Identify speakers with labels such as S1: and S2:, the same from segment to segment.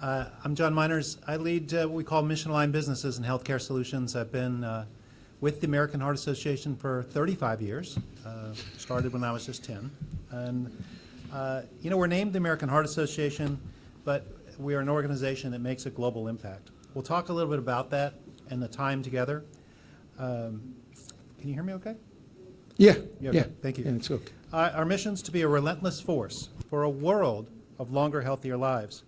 S1: I'm John Miners. I lead what we call Mission Aligned Businesses and Healthcare Solutions. I've been with the American Heart Association for 35 years. Started when I was just 10. And, we're named the American Heart Association, but we are an organization that makes a global impact. We'll talk a little bit about that and the time together. Can you hear me okay?
S2: Yeah.
S1: Okay. Thank you.
S2: Yeah, it's okay.
S1: Our mission is to be a relentless force for a world of longer, healthier lives.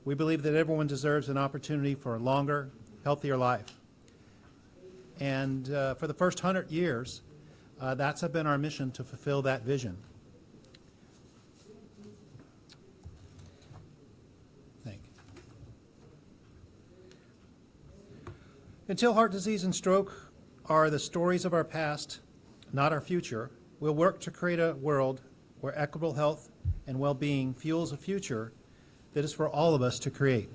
S1: We believe that everyone deserves an opportunity for a longer, healthier life. And for the first 100 years, that's been our mission to fulfill that vision. Thank you. Until heart disease and stroke are the stories of our past, not our future, we'll work to create a world where equitable health and well-being fuels a future that is for all of us to create.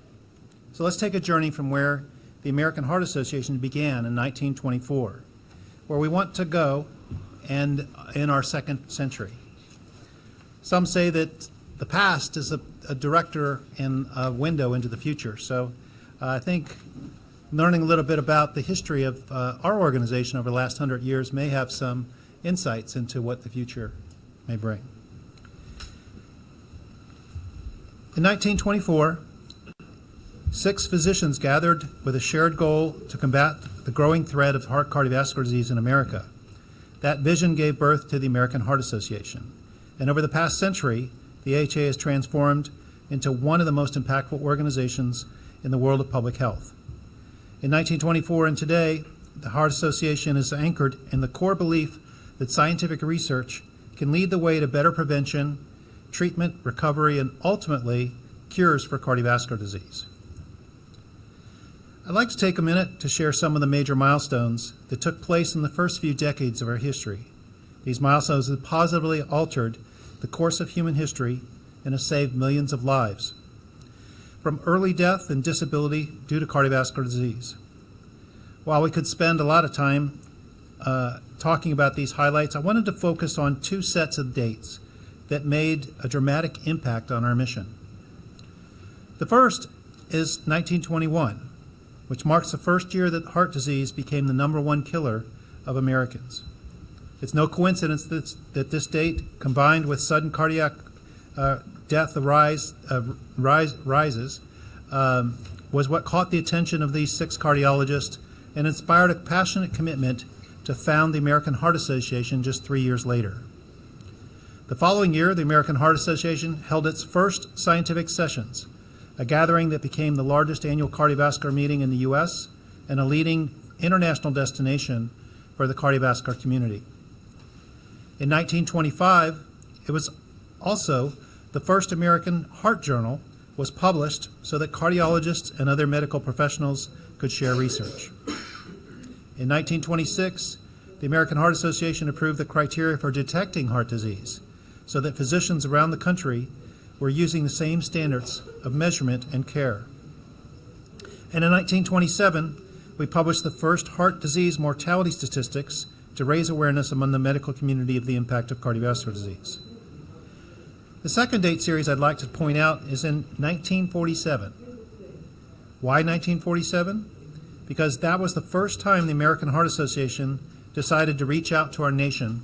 S1: So let's take a journey from where the American Heart Association began in 1924, where we want to go and in our second century. Some say that the past is a director and a window into the future. So I think learning a little bit about the history of our organization over the last 100 years may have some insights into what the future may bring. In 1924, 6 physicians gathered with a shared goal to combat the growing threat of heart cardiovascular disease in America. That vision gave birth to the American Heart Association. And over the past century, the AHA has transformed into one of the most impactful organizations in the world of public health. In 1924 and today, the Heart Association is anchored in the core belief that scientific research can lead the way to better prevention, treatment, recovery, and ultimately cures for cardiovascular disease. I'd like to take a minute to share some of the major milestones that took place in the first few decades of our history. These milestones have positively altered the course of human history and have saved millions of lives, from early death and disability due to cardiovascular disease. While we could spend a lot of time talking about these highlights, I wanted to focus on 2 sets of dates that made a dramatic impact on our mission. The first is 1921, which marks the first year that heart disease became the #1 killer of Americans. It's no coincidence that this date, combined with sudden cardiac death rises, was what caught the attention of these 6 cardiologists and inspired a passionate commitment to found the American Heart Association just 3 years later. The following year, the American Heart Association held its first scientific sessions, a gathering that became the largest annual cardiovascular meeting in the U.S. and a leading international destination for the cardiovascular community. In 1925, it was also the first American Heart Journal was published so that cardiologists and other medical professionals could share research. In 1926, the American Heart Association approved the criteria for detecting heart disease, so that physicians around the country were using the same standards of measurement and care. And in 1927, we published the first heart disease mortality statistics to raise awareness among the medical community of the impact of cardiovascular disease. The second date series I'd like to point out is in 1947. Why 1947? Because that was the first time the American Heart Association decided to reach out to our nation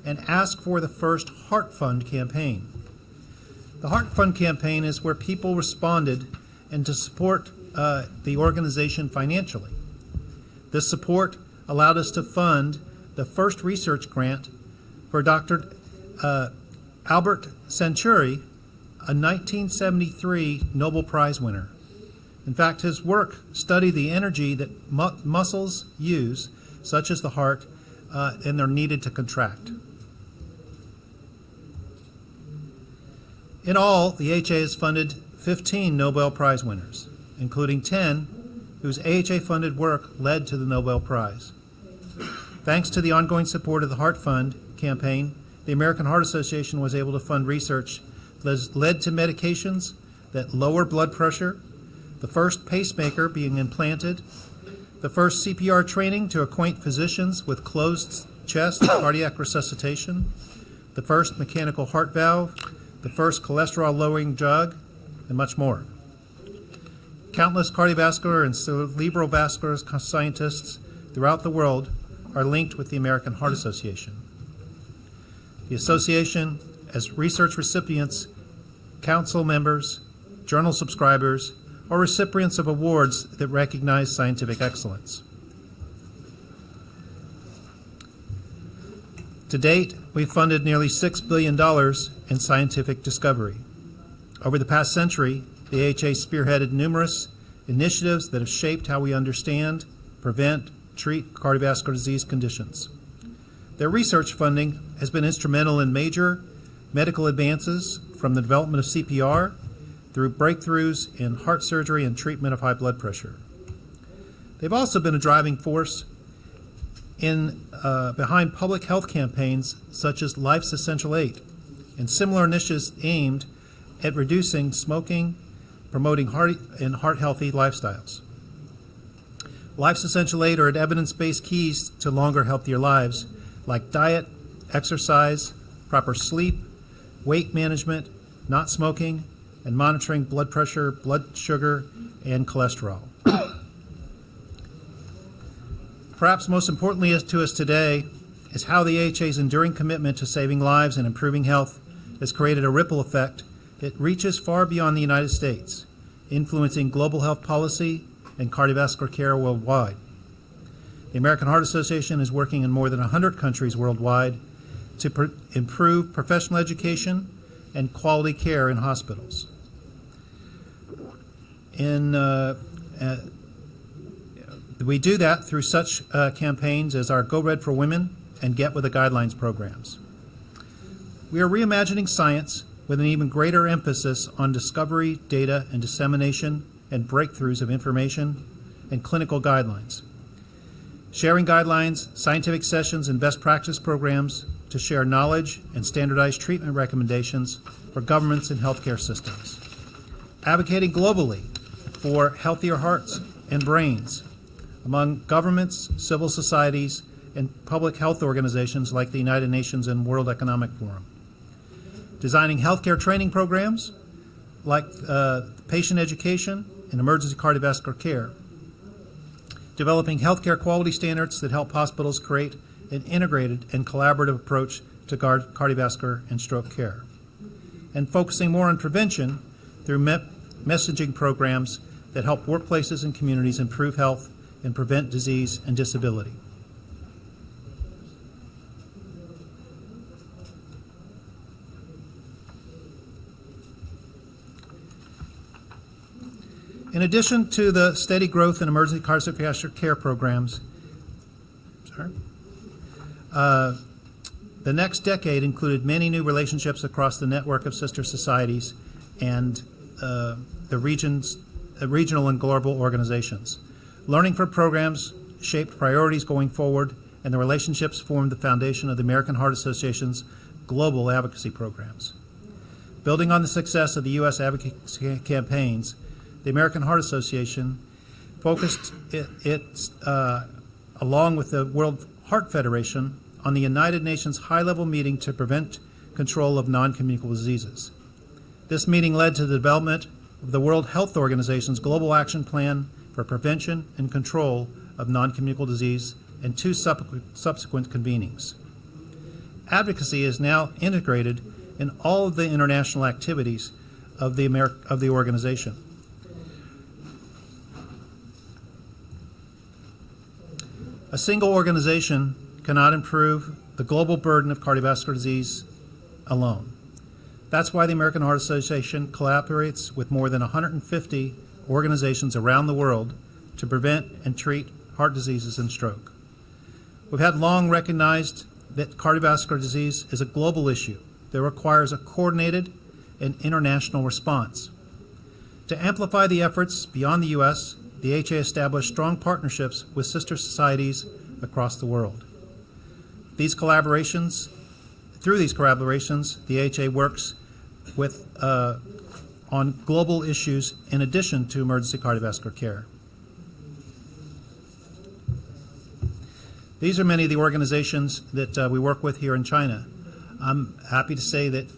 S1: and ask for the first Heart Fund campaign. The Heart Fund campaign is where people responded and to support the organization financially. This support allowed us to fund the first research grant for Dr. Albert Centuri, a 1973 Nobel Prize winner. In fact, his work studied the energy that muscles use, such as the heart, and they're needed to contract. In all, the AHA has funded 15 Nobel Prize winners, including 10 whose AHA-funded work led to the Nobel Prize. Thanks to the ongoing support of the Heart Fund campaign, the American Heart Association was able to fund research that has led to medications that lower blood pressure, the first pacemaker being implanted, the first CPR training to acquaint physicians with closed chest cardiac resuscitation, the first mechanical heart valve, the first cholesterol-lowering drug, and much more. Countless cardiovascular and cerebrovascular scientists throughout the world are linked with the American Heart Association. The association, as research recipients, council members, journal subscribers, or recipients of awards that recognize scientific excellence. To date, we've funded nearly $6 billion in scientific discovery. Over the past century, the AHA spearheaded numerous initiatives that have shaped how we understand, prevent, treat cardiovascular disease conditions. Their research funding has been instrumental in major medical advances, from the development of CPR through breakthroughs in heart surgery and treatment of high blood pressure. They've also been a driving force behind public health campaigns such as Life's Essential 8 and similar initiatives aimed at reducing smoking, promoting heart-healthy lifestyles. Life's Essential 8 are evidence-based keys to longer, healthier lives, like diet, exercise, proper sleep, weight management, not smoking, and monitoring blood pressure, blood sugar, and cholesterol. Perhaps most importantly to us today is how the AHA's enduring commitment to saving lives and improving health has created a ripple effect that reaches far beyond the United States, influencing global health policy and cardiovascular care worldwide. The American Heart Association is working in more than 100 countries worldwide to improve professional education and quality care in hospitals. We do that through such campaigns as our Go Red for Women and Get With The Guidelines programs. We are reimagining science with an even greater emphasis on discovery, data, and dissemination and breakthroughs of information and clinical guidelines. Sharing guidelines, scientific sessions, and best practice programs to share knowledge and standardized treatment recommendations for governments and healthcare systems. Advocating globally for healthier hearts and brains among governments, civil societies, and public health organizations like the United Nations and World Economic Forum. Designing healthcare training programs like patient education and emergency cardiovascular care. Developing healthcare quality standards that help hospitals create an integrated and collaborative approach to cardiovascular and stroke care. And focusing more on prevention through messaging programs that help workplaces and communities improve health and prevent disease and disability. In addition to the steady growth in emergency cardiovascular care programs, the next decade included many new relationships across the network of sister societies and the regional and global organizations. Learning from programs shaped priorities going forward, and the relationships formed the foundation of the American Heart Association's global advocacy programs. Building on the success of the U.S. advocacy campaigns, the American Heart Association focused along with the World Heart Federation, on the United Nations high-level meeting to prevent control of non-communicable diseases. This meeting led to the development of the World Health Organization's Global Action Plan for Prevention and Control of Non-Communicable Disease and 2 subsequent convenings. Advocacy is now integrated in all of the international activities of the organization. A single organization cannot improve the global burden of cardiovascular disease alone. That's why the American Heart Association collaborates with more than 150 organizations around the world to prevent and treat heart diseases and stroke. We've had long recognized that cardiovascular disease is a global issue that requires a coordinated and international response. To amplify the efforts beyond the U.S., the AHA established strong partnerships with sister societies across the world. Through these collaborations, the AHA works with on global issues in addition to emergency cardiovascular care. These are many of the organizations that we work with here in China. I'm happy to say that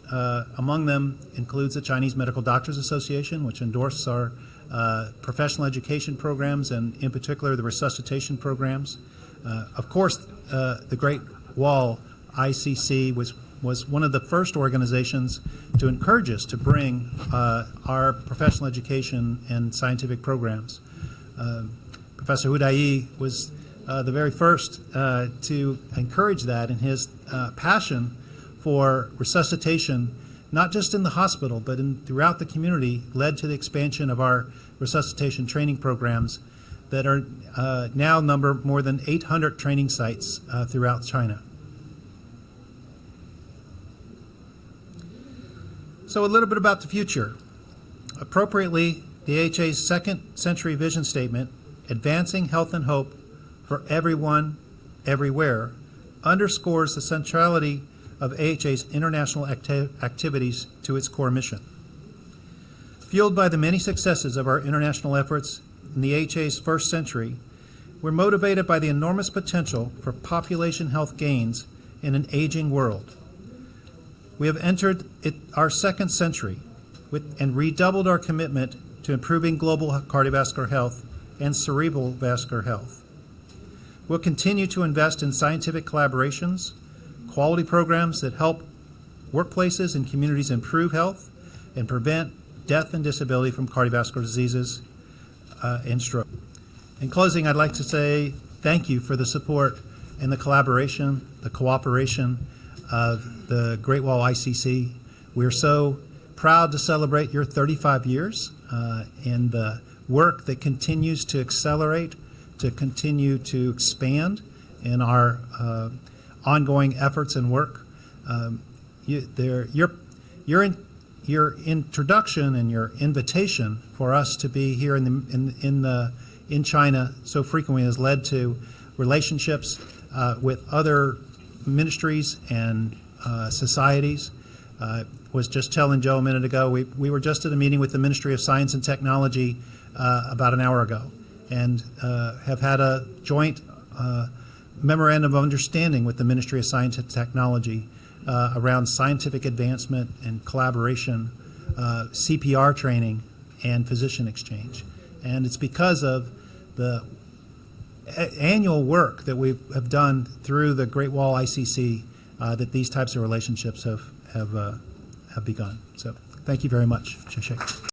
S1: among them includes the Chinese Medical Doctors Association, which endorses our professional education programs and in particular the resuscitation programs. Of course, the Great Wall ICC was one of the first organizations to encourage us to bring our professional education and scientific programs. Professor Hu Dai was the very first to encourage that, and his passion for resuscitation, not just in the hospital, but throughout the community, led to the expansion of our resuscitation training programs that are now number more than 800 training sites throughout China. So a little bit about the future. Appropriately, the AHA's second century vision statement, Advancing Health and Hope for Everyone, Everywhere, underscores the centrality of AHA's international activities to its core mission. Fueled by the many successes of our international efforts in the AHA's first century, we're motivated by the enormous potential for population health gains in an aging world. We have entered our second century and redoubled our commitment to improving global cardiovascular health and cerebral vascular health. We'll continue to invest in scientific collaborations, quality programs that help workplaces and communities improve health and prevent death and disability from cardiovascular diseases and stroke. In closing, I'd like to say thank you for the support and the collaboration, the cooperation of the Great Wall ICC. We're so proud to celebrate your 35 years and the work that continues to accelerate, to continue to expand in our ongoing efforts and work. Your introduction and your invitation for us to be here in China so frequently has led to relationships with other ministries and societies. Was just telling Joe a minute ago, we were just at a meeting with the Ministry of Science and Technology about an hour ago, and have had a joint memorandum of understanding with the Ministry of Science and Technology around scientific advancement and collaboration, CPR training, and physician exchange. And it's because of the annual work that we have done through the Great Wall ICC that these types of relationships have begun. So thank you very much. Shashik.